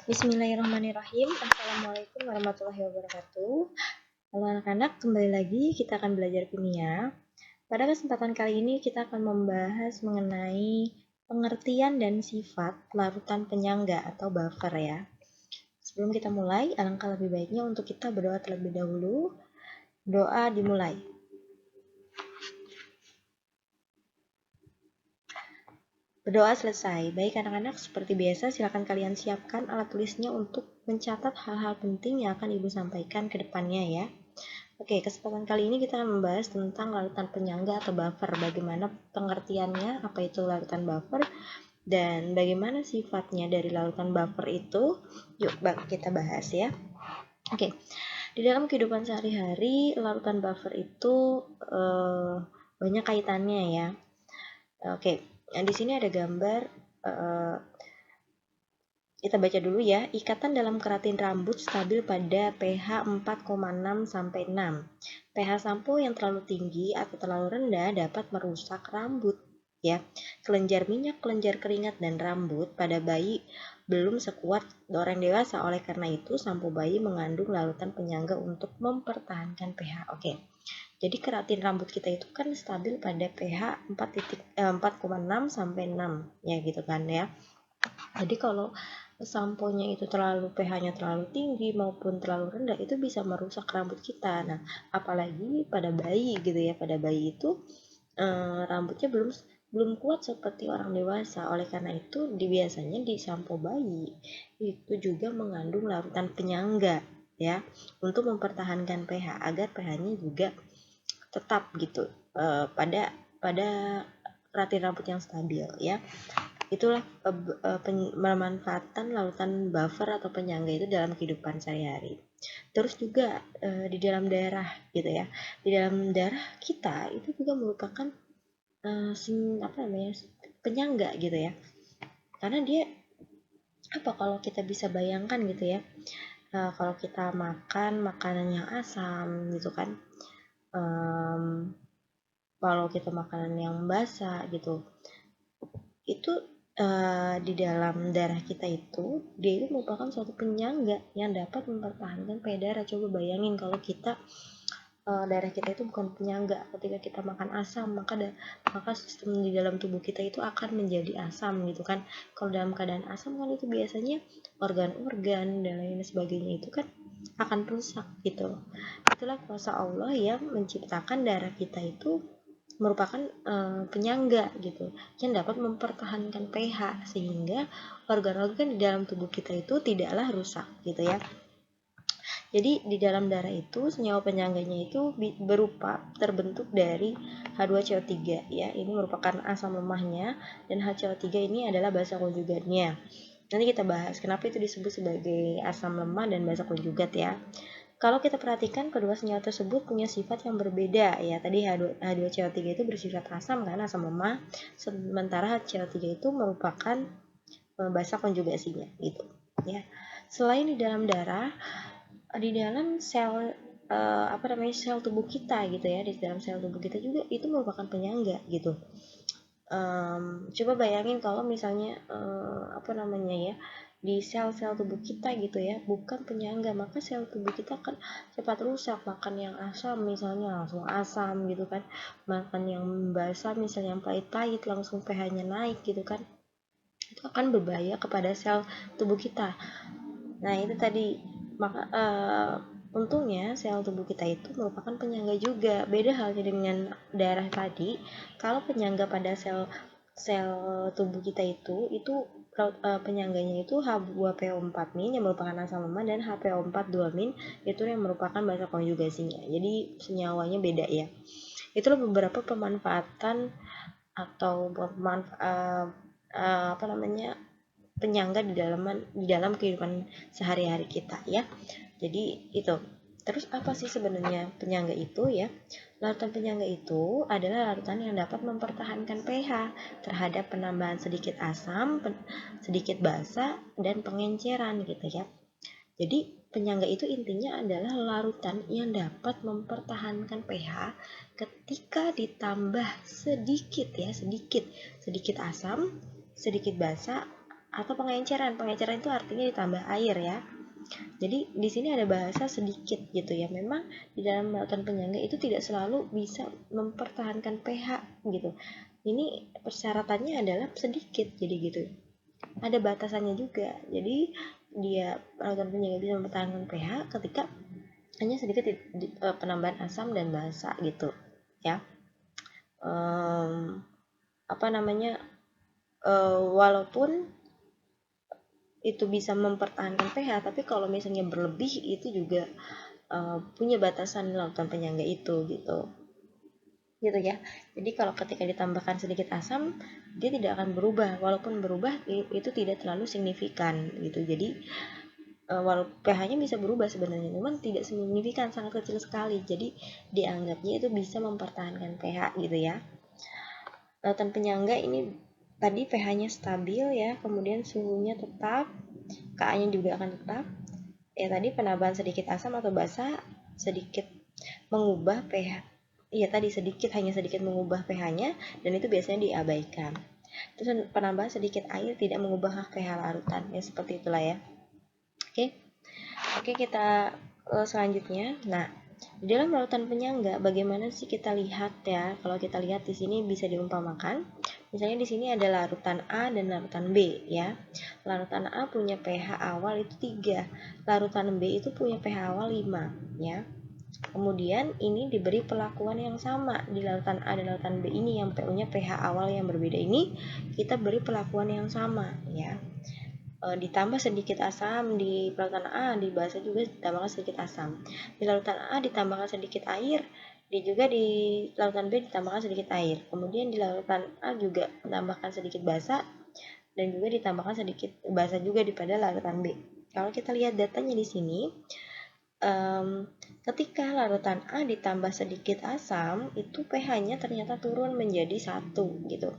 Bismillahirrahmanirrahim. Assalamualaikum warahmatullahi wabarakatuh. Halo anak-anak, kembali lagi kita akan belajar kimia. Pada kesempatan kali ini kita akan membahas mengenai pengertian dan sifat larutan penyangga atau buffer ya. Sebelum kita mulai, alangkah lebih baiknya untuk kita berdoa terlebih dahulu. Doa dimulai. Berdoa selesai. Baik anak-anak, seperti biasa silakan kalian siapkan alat tulisnya untuk mencatat hal-hal penting yang akan Ibu sampaikan ke depannya ya. Oke, kesempatan kali ini kita akan membahas tentang larutan penyangga atau buffer. Bagaimana pengertiannya, apa itu larutan buffer, dan bagaimana sifatnya dari larutan buffer itu. Yuk, kita bahas ya. Oke, di dalam kehidupan sehari-hari, larutan buffer itu banyak kaitannya ya. Oke, di sini ada gambar. Kita baca dulu ya. Ikatan dalam keratin rambut stabil pada pH 4,6 sampai 6. pH sampo yang terlalu tinggi atau terlalu rendah dapat merusak rambut ya. Kelenjar minyak, kelenjar keringat dan rambut pada bayi belum sekuat orang dewasa. Oleh karena itu, sampo bayi mengandung larutan penyangga untuk mempertahankan pH. Oke. Jadi keratin rambut kita itu kan stabil pada pH 4,6 sampai 6 ya gitu kan ya. Jadi kalau samponya itu pH-nya terlalu tinggi maupun terlalu rendah, itu bisa merusak rambut kita. Nah, apalagi pada bayi gitu ya. Pada bayi itu rambutnya belum kuat seperti orang dewasa. Oleh karena itu, biasanya di sampo bayi itu juga mengandung larutan penyangga ya, untuk mempertahankan pH agar pH-nya juga tetap gitu pada keratin rambut yang stabil ya. Itulah pemanfaatan larutan buffer atau penyangga itu dalam kehidupan sehari-hari. Terus juga di dalam darah gitu ya. Di dalam darah kita itu juga merupakan penyangga gitu ya. Karena dia kalau kita bisa bayangkan gitu ya. Kalau kita makan makanan yang asam gitu kan. Kalau kita makanan yang basah gitu. Itu di dalam darah kita itu, dia itu merupakan suatu penyangga yang dapat mempertahankan pH darah. Coba bayangin kalau kita darah kita itu bukan penyangga. Ketika kita makan asam, maka sistem di dalam tubuh kita itu akan menjadi asam gitu kan. Kalau dalam keadaan asam kan itu biasanya organ-organ dan lain sebagainya itu kan akan rusak gitu. Itulah kuasa Allah yang menciptakan darah kita itu merupakan penyangga gitu yang dapat mempertahankan pH sehingga organ-organ di dalam tubuh kita itu tidaklah rusak gitu ya. Jadi di dalam darah itu senyawa penyangganya itu terbentuk dari H2CO3 ya. Ini merupakan asam lemahnya dan HCO3 ini adalah basa konjugatnya. Nanti kita bahas kenapa itu disebut sebagai asam lemah dan basa konjugat ya. Kalau kita perhatikan kedua senyawa tersebut punya sifat yang berbeda ya. Tadi H2CO3 itu bersifat asam kan, asam lemah, sementara HCO3 itu merupakan basa konjugasinya gitu ya. Selain di dalam darah, di dalam sel sel tubuh kita gitu ya, di dalam sel tubuh kita juga itu merupakan penyangga gitu. Coba bayangin kalau misalnya di sel-sel tubuh kita gitu ya bukan penyangga, maka sel tubuh kita akan cepat rusak. Makan yang asam misalnya langsung asam gitu kan, makan yang basah misalnya yang pahit-pahit langsung pH-nya naik gitu kan, itu akan berbahaya kepada sel tubuh kita. Nah itu tadi maka untungnya sel tubuh kita itu merupakan penyangga juga. Beda halnya dengan darah tadi. Kalau penyangga pada sel tubuh kita itu penyangganya itu H2PO4- yang merupakan asam lemah dan HPO4- itu yang merupakan basa konjugasinya. Jadi senyawanya beda ya. Itulah beberapa pemanfaatan atau penyangga di dalam kehidupan sehari-hari kita ya. Jadi itu. Terus apa sih sebenarnya penyangga itu ya? Larutan penyangga itu adalah larutan yang dapat mempertahankan pH terhadap penambahan sedikit asam, sedikit basa, dan pengenceran gitu ya. Jadi penyangga itu intinya adalah larutan yang dapat mempertahankan pH ketika ditambah sedikit asam, sedikit basa, atau pengenceran. Pengenceran itu artinya ditambah air ya. Jadi di sini ada bahasa sedikit gitu ya. Memang di dalam larutan penyangga itu tidak selalu bisa mempertahankan pH gitu. Ini persyaratannya adalah sedikit, jadi gitu. Ada batasannya juga. Jadi dia larutan penyangga bisa mempertahankan pH ketika hanya sedikit penambahan asam dan basa gitu ya. Apa namanya, walaupun itu bisa mempertahankan pH, tapi kalau misalnya berlebih itu juga punya batasan larutan penyangga itu gitu ya. Jadi kalau ketika ditambahkan sedikit asam, dia tidak akan berubah. Walaupun berubah itu tidak terlalu signifikan gitu. Jadi walaupun pH-nya bisa berubah sebenarnya, cuman tidak signifikan, sangat kecil sekali. Jadi dianggapnya itu bisa mempertahankan pH gitu ya. Larutan penyangga ini tadi pH-nya stabil ya, kemudian suhunya tetap, Ka-nya juga akan tetap. Tadi penambahan sedikit asam atau basa sedikit mengubah pH. Iya tadi hanya sedikit mengubah pH-nya, dan itu biasanya diabaikan. Terus penambahan sedikit air tidak mengubah pH larutan, ya seperti itulah ya. Oke, kita selanjutnya. Nah, di dalam larutan penyangga bagaimana sih kita lihat ya? Kalau kita lihat di sini bisa diumpamakan. Misalnya di sini ada larutan A dan larutan B ya. Larutan A punya pH awal itu 3, larutan B itu punya pH awal 5 ya. Kemudian ini diberi perlakuan yang sama di larutan A dan larutan B ini yang punya pH awal yang berbeda ini, kita beri perlakuan yang sama ya. Ditambah sedikit asam di larutan A, di basa juga ditambahkan sedikit asam. Di larutan A ditambahkan sedikit air, juga di larutan B ditambahkan sedikit air. Kemudian di larutan A juga ditambahkan sedikit basa, dan juga ditambahkan sedikit basa juga pada larutan B. Kalau kita lihat datanya di sini, ketika larutan A ditambah sedikit asam, itu pH-nya ternyata turun menjadi 1 gitu.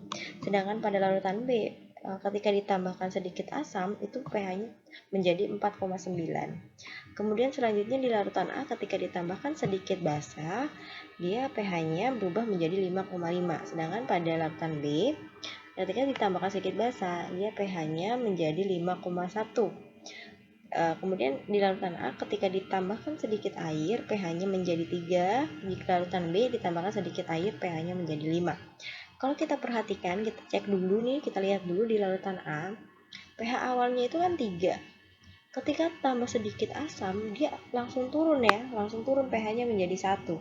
Sedangkan pada larutan B, ketika ditambahkan sedikit asam, itu pH-nya menjadi 4,9. Kemudian selanjutnya di larutan A ketika ditambahkan sedikit basa, dia pH-nya berubah menjadi 5,5. Sedangkan pada larutan B, ketika ditambahkan sedikit basa, dia pH-nya menjadi 5,1. Kemudian di larutan A ketika ditambahkan sedikit air, pH-nya menjadi 3. Di larutan B ditambahkan sedikit air, pH-nya menjadi 5. Kalau kita perhatikan, kita cek dulu nih, kita lihat dulu di larutan A, pH awalnya itu kan 3. Ketika tambah sedikit asam, dia langsung turun ya, pH-nya menjadi 1.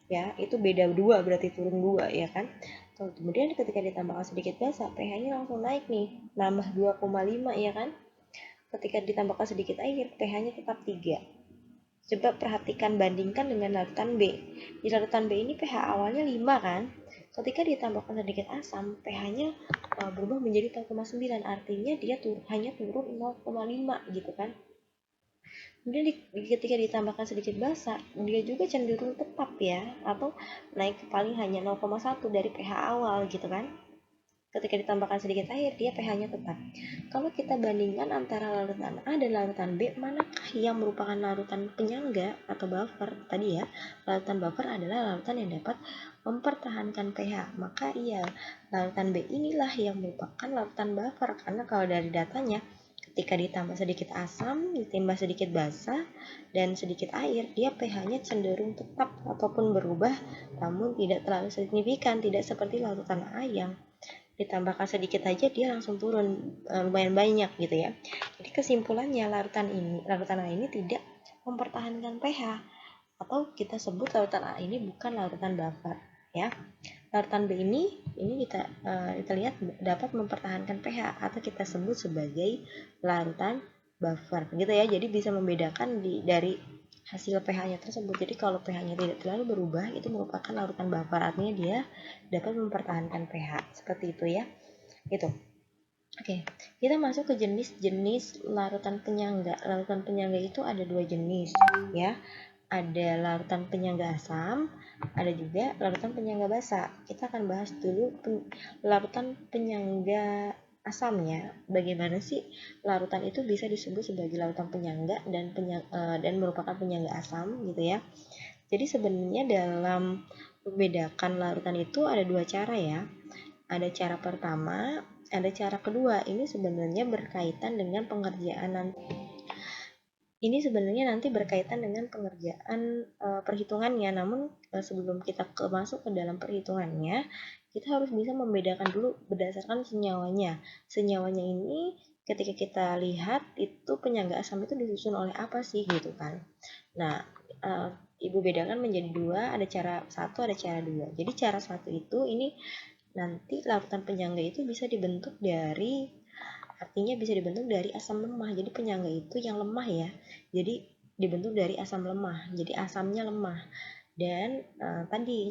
Ya, itu beda 2, berarti turun 2 ya kan. Kemudian ketika ditambahkan sedikit basa, pH-nya langsung naik nih, nambah 2,5 ya kan. Ketika ditambahkan sedikit air, pH-nya tetap 3. Coba perhatikan, bandingkan dengan larutan B. Di larutan B ini pH awalnya 5 kan? Ketika ditambahkan sedikit asam, pH-nya berubah menjadi 4,9. Artinya dia hanya turun 0,5 gitu kan. Kemudian ketika ditambahkan sedikit basa, dia juga cenderung tetap ya, atau naik paling hanya 0,1 dari pH awal gitu kan. Ketika ditambahkan sedikit air, dia pH-nya tetap. Kalau kita bandingkan antara larutan A dan larutan B, manakah yang merupakan larutan penyangga atau buffer? Tadi ya, larutan buffer adalah larutan yang dapat mempertahankan pH. Maka iya, larutan B inilah yang merupakan larutan buffer. Karena kalau dari datanya, ketika ditambah sedikit asam, ditambah sedikit basa, dan sedikit air, dia pH-nya cenderung tetap ataupun berubah, namun tidak terlalu signifikan, tidak seperti larutan A yang ditambahkan sedikit aja dia langsung turun lumayan banyak gitu ya. Jadi kesimpulannya larutan A ini tidak mempertahankan pH, atau kita sebut larutan A ini bukan larutan buffer ya. Larutan B ini kita lihat dapat mempertahankan pH atau kita sebut sebagai larutan buffer gitu ya. Jadi bisa membedakan dari hasil pH-nya tersebut. Jadi kalau pH-nya tidak terlalu berubah, itu merupakan larutan buffer, artinya dia dapat mempertahankan pH. Seperti itu ya. Gitu. Oke, kita masuk ke jenis-jenis larutan penyangga. Larutan penyangga itu ada 2 jenis ya. Ada larutan penyangga asam, ada juga larutan penyangga basa. Kita akan bahas dulu larutan penyangga asamnya. Bagaimana sih larutan itu bisa disebut sebagai larutan penyangga dan merupakan penyangga asam gitu ya. Jadi sebenarnya dalam membedakan larutan itu ada 2 cara ya. Ada cara pertama, ada cara kedua. Ini sebenarnya berkaitan dengan pengerjaan nanti. Ini sebenarnya nanti berkaitan dengan pengerjaan perhitungannya. Namun sebelum kita masuk ke dalam perhitungannya, kita harus bisa membedakan dulu berdasarkan senyawanya. Senyawanya ini ketika kita lihat itu penyangga asam itu disusun oleh apa sih gitu kan. Nah, Ibu bedakan menjadi dua, ada cara satu, ada cara dua. Jadi cara satu itu ini nanti larutan penyangga itu bisa dibentuk dari, artinya bisa dibentuk dari asam lemah. Jadi penyangga itu yang lemah ya. Jadi dibentuk dari asam lemah. Jadi asamnya lemah. Dan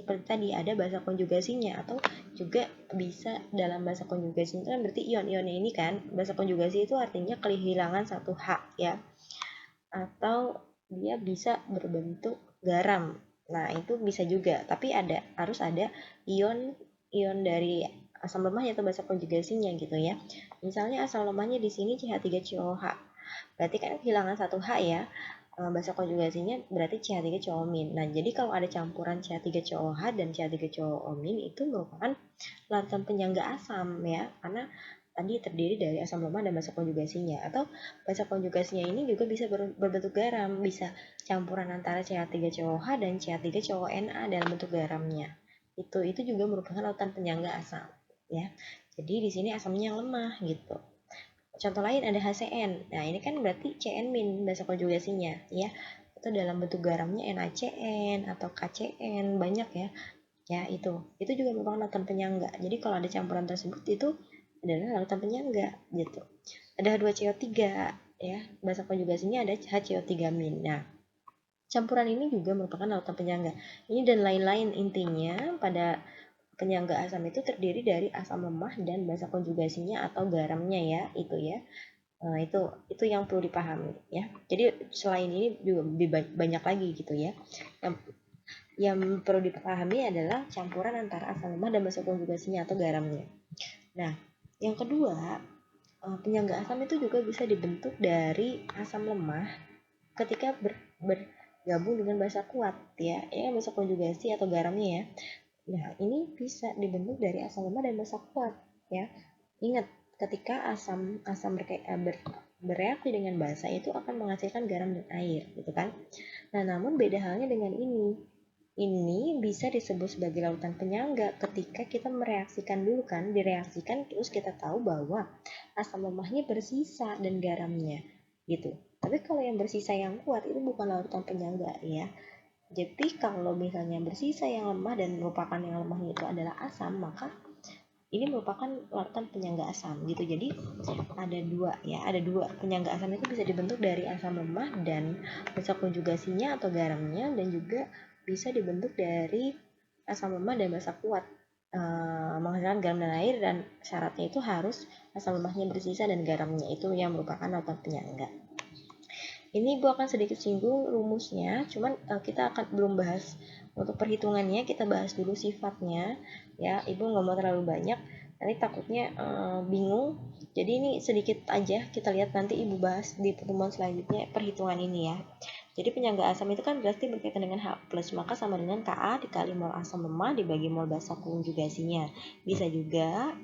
seperti tadi ada bahasa konjugasinya, atau juga bisa dalam bahasa konjugasi itu kan berarti ion-ionnya ini kan. Bahasa konjugasi itu artinya kehilangan satu H ya. Atau dia bisa berbentuk garam. Nah, itu bisa juga, tapi harus ada ion dari asam lemah atau bahasa konjugasinya gitu ya. Misalnya asam lemahnya di sini CH3COH. Berarti kan kehilangan satu H ya. Bahasa konjugasinya berarti CH3COO-. Nah, jadi kalau ada campuran CH3COH dan CH3COO- itu merupakan larutan penyangga asam ya, karena tadi terdiri dari asam lemah dan basa konjugasinya. Atau basa konjugasinya ini juga bisa berbentuk garam, bisa campuran antara CH3COH dan CH3COONA dalam bentuk garamnya. Itu juga merupakan larutan penyangga asam ya. Jadi di sini asamnya yang lemah gitu. Contoh lain ada HCN. Nah, ini kan berarti CN- basa konjugasinya ya. Atau dalam bentuk garamnya NaCN atau KCN, banyak ya. Ya, itu juga merupakan larutan penyangga. Jadi kalau ada campuran tersebut itu adalah larutan penyangga gitu. Ada H2CO3 ya, bahasa konjugasinya ada HCO3-. Nah, campuran ini juga merupakan larutan penyangga. Ini dan lain-lain, intinya pada penyangga asam itu terdiri dari asam lemah dan bahasa konjugasinya atau garamnya ya, itu ya. Nah, itu yang perlu dipahami ya. Jadi selain ini juga lebih banyak lagi gitu ya. Yang perlu dipahami adalah campuran antara asam lemah dan basa konjugasinya atau garamnya. Nah, yang kedua, penyangga asam itu juga bisa dibentuk dari asam lemah ketika bergabung dengan basa kuat ya, basa konjugasi atau garamnya ya. Nah, ini bisa dibentuk dari asam lemah dan basa kuat ya. Ingat, ketika asam bereaksi dengan basa itu akan menghasilkan garam dan air gitu kan. Nah, namun beda halnya dengan ini. Ini bisa disebut sebagai larutan penyangga ketika kita mereaksikan dulu kan, direaksikan terus kita tahu bahwa asam lemahnya bersisa dan garamnya gitu. Tapi kalau yang bersisa yang kuat itu bukan larutan penyangga ya. Jadi kalau misalnya bersisa yang lemah dan merupakan yang lemahnya itu adalah asam, maka ini merupakan larutan penyangga asam gitu. Jadi ada dua penyangga asam itu bisa dibentuk dari asam lemah dan basa konjugasinya atau garamnya, dan juga bisa dibentuk dari asam lemah dan basa kuat menghasilkan garam dan air, dan syaratnya itu harus asam lemahnya bersisa dan garamnya itu yang merupakan larutan penyangga. Ini Ibu akan sedikit singgung rumusnya, cuman kita akan belum bahas untuk perhitungannya, kita bahas dulu sifatnya ya. Ibu nggak mau terlalu banyak, nanti takutnya bingung. Jadi ini sedikit aja kita lihat, nanti Ibu bahas di pertemuan selanjutnya perhitungan ini ya. Jadi penyangga asam itu kan berarti berkaitan dengan H+, maka sama dengan Ka dikali mol asam lemah dibagi mol basa konjugasinya. Bisa juga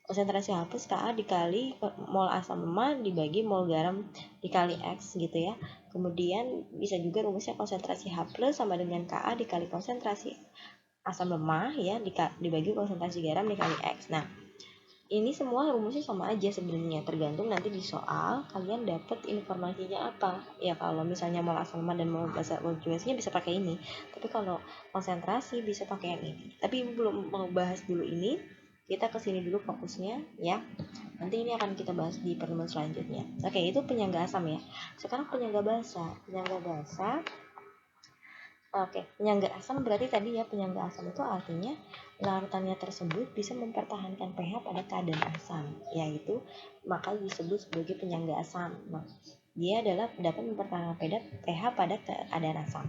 konsentrasi H+ Ka dikali mol asam lemah dibagi mol garam dikali X gitu ya. Kemudian bisa juga rumusnya konsentrasi H+ sama dengan Ka dikali konsentrasi asam lemah ya dibagi konsentrasi garam dikali X. Nah, ini semua rumusnya sama aja sebenarnya, tergantung nanti di soal kalian dapat informasinya apa ya. Kalau misalnya mol asam lemah dan mol basa konjugasinya bisa pakai ini, tapi kalau konsentrasi bisa pakai yang ini. Tapi belum mau bahas dulu ini, kita kesini dulu fokusnya ya. Nanti ini akan kita bahas di pertemuan selanjutnya. Oke, itu penyangga asam ya. Sekarang penyangga basa. Oke, penyangga asam berarti tadi ya, penyangga asam itu artinya larutannya tersebut bisa mempertahankan pH pada keadaan asam, yaitu maka disebut sebagai penyangga asam. Nah, dia adalah dapat mempertahankan pH pada keadaan asam.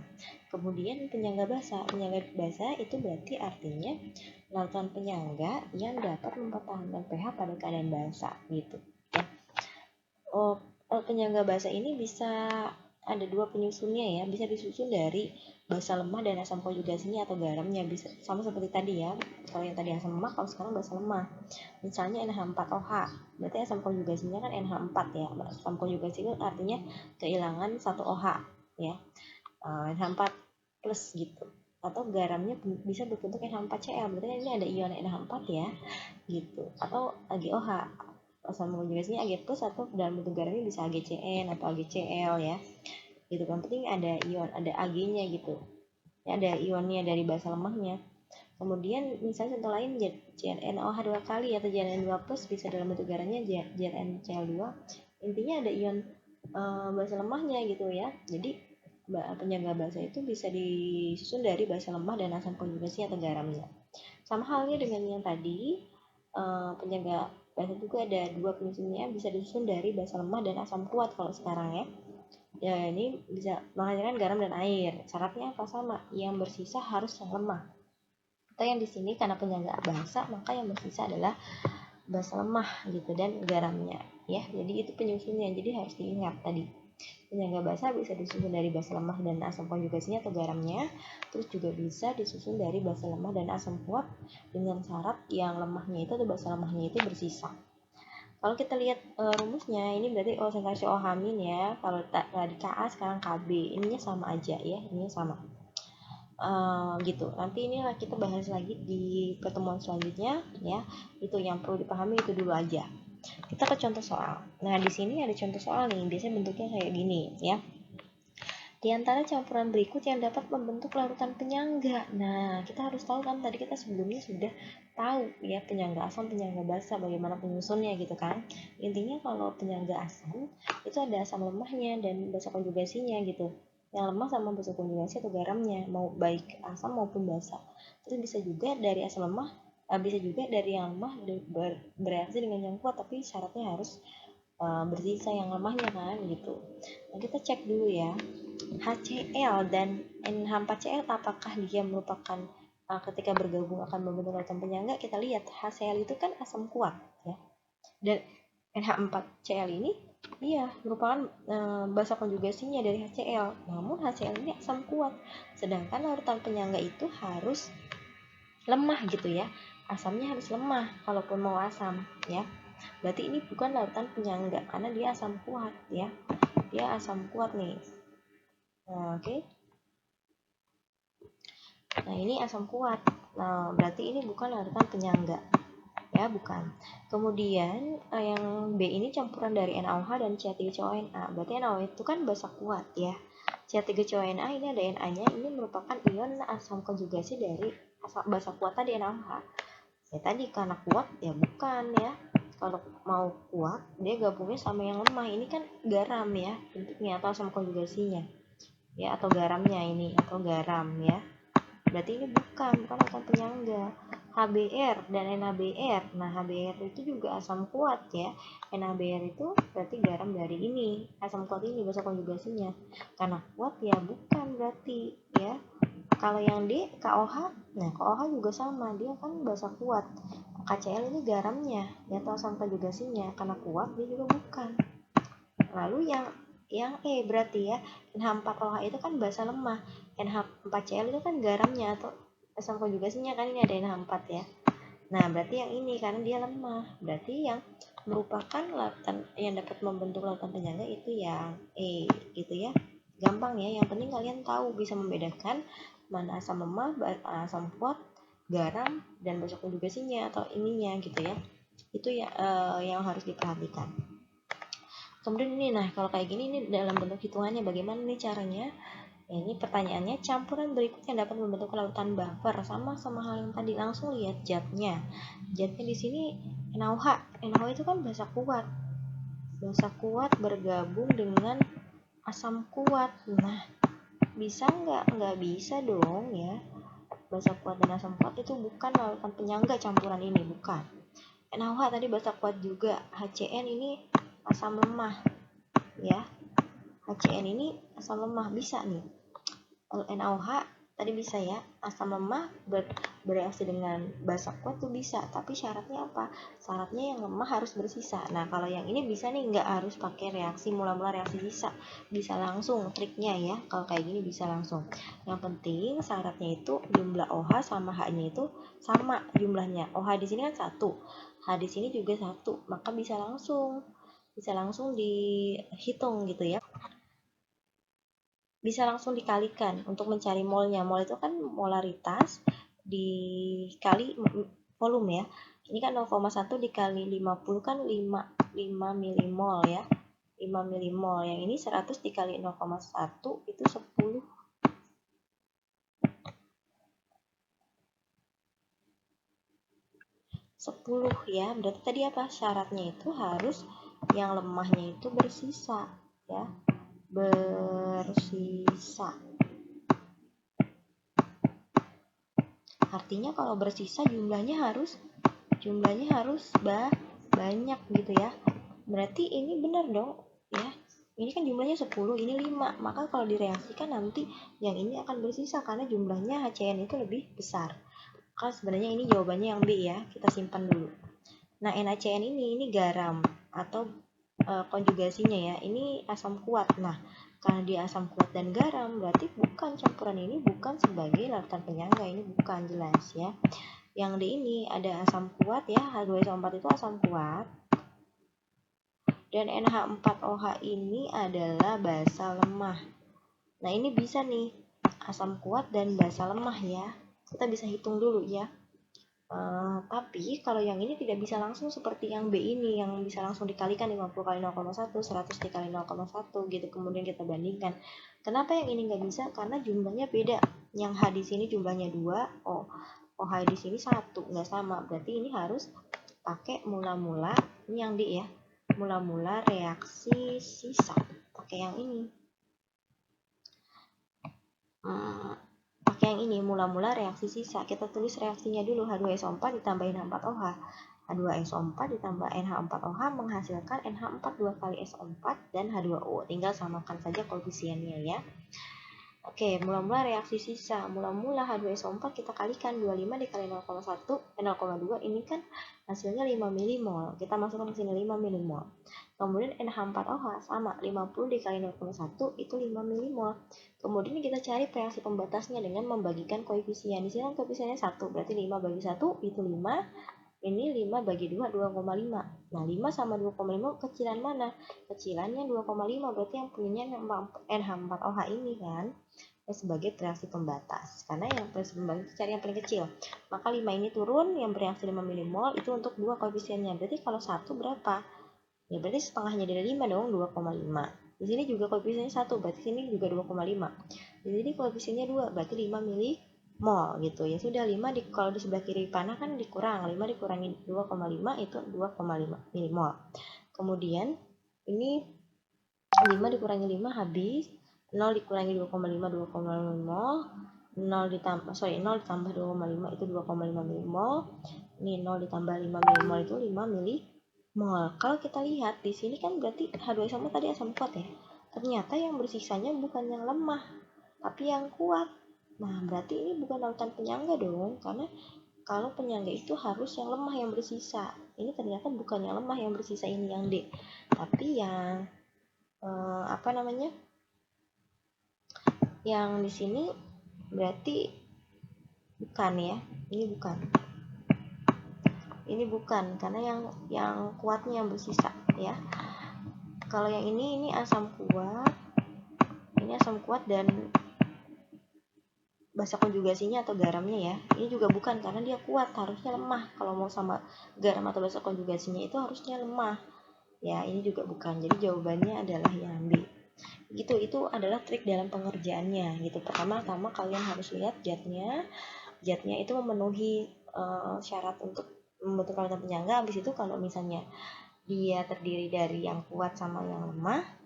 Kemudian penyangga basa. Penyangga basa itu berarti artinya larutan penyangga yang dapat mempertahankan pH pada keadaan basa gitu. Ya. Penyangga basa ini bisa ada dua penyusunnya ya, bisa disusun dari basa lemah dan asam konjugasinya atau garamnya, bisa sama seperti tadi ya. Kalau yang tadi asam lemah, kalau sekarang basa lemah. Misalnya NH4OH, berarti asam konjugasinya kan NH4 ya. Asam konjugasi itu artinya kehilangan satu OH ya, NH4 plus gitu. Atau garamnya bisa berbentuk NH4Cl, berarti ini ada ion NH4 ya gitu. Atau AgOH, asam konjugasinya Ag plus, atau dalam bentuk garamnya bisa AgCN atau AgCl ya gitu. Yang penting ada ion, ada Ag-nya gitu ya, ada ionnya dari basa lemahnya. Kemudian misalnya contoh lain ZnOH 2 kali atau Zn2 plus, bisa dalam bentuk garamnya ZnCl2. Intinya ada ion basa lemahnya gitu ya. Jadi penjaga basa itu bisa disusun dari basa lemah dan asam konjugasi atau garamnya. Sama halnya dengan yang tadi, penjaga basa juga ada dua penyusunnya, bisa disusun dari basa lemah dan asam kuat kalau sekarang ya. Ya, ini bisa menghasilkan garam dan air. Syaratnya apa? Sama, yang bersisa harus yang lemah. Atau yang di sini karena penyangga basa, maka yang bersisa adalah basa lemah gitu dan garamnya ya. Jadi itu penyusunnya. Jadi harus diingat tadi. Penyangga basa bisa disusun dari basa lemah dan asam konjugasinya atau garamnya. Terus juga bisa disusun dari basa lemah dan asam kuat dengan syarat yang lemahnya itu atau basa lemahnya itu bersisa. Kalau kita lihat rumusnya, ini berarti konsentrasi OH- ya. Kalau tadi Ka sekarang Kb, ininya sama aja ya, ininya sama. Gitu. Nanti inilah kita bahas lagi di pertemuan selanjutnya ya. Itu yang perlu dipahami itu dulu aja. Kita ke contoh soal. Nah, di sini ada contoh soal nih, biasanya bentuknya kayak gini ya. Di antara campuran berikut yang dapat membentuk larutan penyangga. Nah, kita harus tahu kan, tadi kita sebelumnya sudah tahu ya penyangga asam, penyangga basa, bagaimana penyusunnya gitu kan. Intinya kalau penyangga asam itu ada asam lemahnya dan basa konjugasinya gitu. Yang lemah sama basa konjugasi atau garamnya, mau baik asam maupun basa. Terus bisa juga dari asam lemah, bisa juga dari yang lemah bereaksi dengan yang kuat, tapi syaratnya harus bersisa yang lemahnya kan gitu. Nah, kita cek dulu ya. HCl dan NH4Cl, apakah dia merupakan ketika bergabung akan membentuk larutan penyangga? Kita lihat HCl itu kan asam kuat ya, dan NH4Cl ini dia merupakan basa konjugasinya dari HCl. Namun HCl ini asam kuat, sedangkan larutan penyangga itu harus lemah gitu ya, asamnya harus lemah kalaupun mau asam ya. Berarti ini bukan larutan penyangga karena dia asam kuat ya, dia asam kuat nih. Nah, oke. Nah, ini asam kuat. Nah, berarti ini bukan larutan penyangga. Ya, bukan. Kemudian yang B ini campuran dari NaOH dan CH3CONa. Berarti NaOH itu kan basa kuat ya. CH3CONa ini ada Na-nya, ini merupakan ion asam konjugasi dari basa kuat tadi NaOH. Ya tadi karena kuat ya bukan ya. Kalau mau kuat dia gabungnya sama yang lemah. Ini kan garam ya bentuknya atau asam konjugasinya. Ya, atau garamnya ini, atau garam ya. Berarti ini bukan asam penyangga. HBr dan NaBr. Nah, HBr itu juga asam kuat ya. NaBr itu berarti garam dari ini, asam kuat ini basa konjugasinya. Karena kuat ya bukan berarti ya. Kalau yang D, KOH, nah KOH juga sama, dia kan basa kuat. KCl ini garamnya, ya atau asam konjugasinya. Karena kuat dia juga bukan. Lalu yang E berarti ya, NH4OH itu kan basa lemah, NH4Cl itu kan garamnya atau asam konjugasinya kan, ini ada NH4 ya. Nah, berarti yang ini karena dia lemah, berarti yang merupakan larutan yang dapat membentuk larutan penyangga itu yang E gitu ya. Gampang ya, yang penting kalian tahu bisa membedakan mana asam lemah, asam kuat, garam, dan basa konjugasinya atau ininya gitu ya. Itu ya yang harus diperhatikan. Kemudian ini, nah kalau kayak gini, ini dalam bentuk hitungannya bagaimana nih caranya? Ya, ini pertanyaannya, campuran berikut yang dapat membentuk larutan buffer, sama hal yang tadi. Langsung lihat zatnya. Zatnya di sini NaOH. NaOH itu kan basa kuat bergabung dengan asam kuat. Nah, bisa nggak? Nggak bisa dong ya. Basa kuat dan asam kuat itu bukan larutan penyangga campuran ini, bukan. NaOH tadi basa kuat juga. HCN ini asam lemah ya. HCN ini asam lemah, bisa nih. NaOH tadi bisa ya, asam lemah bereaksi dengan basa kuat tuh bisa, tapi syaratnya apa? Syaratnya yang lemah harus bersisa. Nah kalau yang ini bisa nih, nggak harus pakai reaksi mula-mula reaksi sisa, bisa langsung triknya ya. Kalau kayak gini bisa langsung. Yang penting syaratnya itu jumlah OH sama H-nya itu sama jumlahnya. OH di sini kan 1, H di sini juga 1, maka bisa langsung dihitung gitu ya. Bisa langsung dikalikan untuk mencari molnya. Mol itu kan molaritas dikali volume ya. Ini kan 0,1 dikali 50 kan 5 milimol ya. 5 milimol. Yang ini 100 dikali 0,1 itu 10 ya. Berarti tadi apa? Syaratnya itu harus yang lemahnya itu bersisa ya. Bersisa. Artinya kalau bersisa jumlahnya harus banyak gitu ya. Berarti ini benar dong ya. Ini kan jumlahnya 10, ini 5. Maka kalau direaksikan nanti yang ini akan bersisa karena jumlahnya HCN itu lebih besar. Maka sebenarnya ini jawabannya yang B ya. Kita simpan dulu. Nah, NaCN ini garam atau konjugasinya ya. Ini asam kuat. Nah, karena dia asam kuat dan garam, berarti bukan campuran ini bukan sebagai larutan penyangga. Ini bukan jelas ya. Yang D ini ada asam kuat ya, H2SO4 itu asam kuat. Dan NH4OH ini adalah basa lemah. Nah, ini bisa nih, asam kuat dan basa lemah ya. Kita bisa hitung dulu ya. Tapi kalau yang ini tidak bisa langsung seperti yang B ini, yang bisa langsung dikalikan 50 kali 0,1, 100 dikali 0,1 gitu, kemudian kita bandingkan. Kenapa yang ini nggak bisa? Karena jumlahnya beda. Yang H di sini jumlahnya 2, OH di sini 1, nggak sama. Berarti ini harus pakai mula-mula, ini yang D ya, mula-mula reaksi sisa. Pakai yang ini. Pakai yang ini, mula-mula reaksi sisa. Kita tulis reaksinya dulu, H2SO4 ditambah NH4OH. H2SO4 ditambah NH4OH menghasilkan NH4 2 kali SO4 dan H2O. Tinggal samakan saja koefisiennya ya. Oke, mula-mula reaksi sisa. Mula-mula H2SO4 kita kalikan 25 dikali 0,2 ini kan hasilnya 5 milimol. Kita masukkan ke sini 5 milimol. Kemudian NH4OH sama 50 dikali 0,1 itu 5 milimol. Kemudian kita cari reaksi pembatasnya dengan membagikan koefisien. Di sini kan koefisiennya 1, berarti 5 bagi 1 itu 5. Ini 5 bagi 2, 2,5. Nah, 5 sama 2,5 kecilan mana? Kecilannya 2,5, berarti yang punya NH4OH ini kan sebagai reaksi pembatas. Karena yang reaksi pembatas cari yang paling kecil. Maka 5 ini turun, yang bereaksi 5 milimol itu untuk 2 koefisiennya. Berarti kalau 1 berapa? Ya berarti setengahnya dari 5 dong, 2,5. Di sini juga koefisiennya 1, berarti sini juga 2,5. Di sini koefisiennya 2, berarti 5 milimol gitu. Ya sudah, 5 kalau di sebelah kiri panah kan dikurang, 5 dikurangi 2,5 itu 2,5 milimol. Kemudian ini 5 dikurangi 5 habis, 0 dikurangi 2,5 2,5 mol, 0 ditambah 2,5 itu 2,5 milimol. Ini 0 ditambah 5 milimol itu 5 milimol. Kalau kita lihat di sini kan berarti H2SO4 tadi asam kuat ya. Ternyata yang bersisanya bukan yang lemah, tapi yang kuat. Nah, berarti ini bukan larutan penyangga dong, karena kalau penyangga itu harus yang lemah yang bersisa. Ini ternyata bukan yang lemah yang bersisa, ini yang D, tapi yang yang di sini berarti bukan ya, ini bukan karena yang kuatnya yang bersisa ya. Kalau yang ini asam kuat dan basa konjugasinya atau garamnya ya, ini juga bukan karena dia kuat, harusnya lemah. Kalau mau sama garam atau basa konjugasinya itu harusnya lemah ya, ini juga bukan. Jadi jawabannya adalah yang B gitu. Itu adalah trik dalam pengerjaannya gitu. Pertama-tama kalian harus lihat zatnya itu memenuhi syarat untuk membentuk larutan penyangga. Habis itu kalau misalnya dia terdiri dari yang kuat sama yang lemah,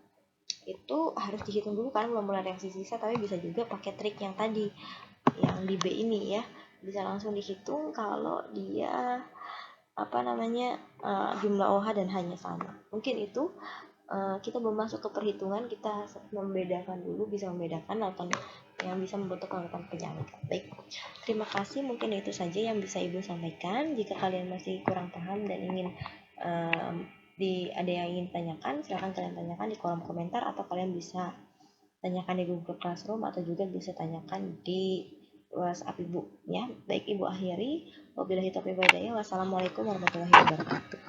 itu harus dihitung dulu kan belum mulai reaksi sisa. Tapi bisa juga pakai trik yang tadi, yang di B ini ya, bisa langsung dihitung kalau dia jumlah OH dan hanya sama. Mungkin itu kita belum masuk ke perhitungan, kita membedakan dulu, bisa membedakan lautan yang bisa membentuk lautan penyangga. Baik, terima kasih, mungkin itu saja yang bisa Ibu sampaikan. Jika kalian masih kurang paham dan ingin ada yang ingin tanyakan, silahkan kalian tanyakan di kolom komentar, atau kalian bisa tanyakan di Google Classroom, atau juga bisa tanyakan di WhatsApp Ibu ya. Baik, Ibu akhiri. Wabillahi taufiq wal hidayah. Wassalamualaikum warahmatullahi wabarakatuh.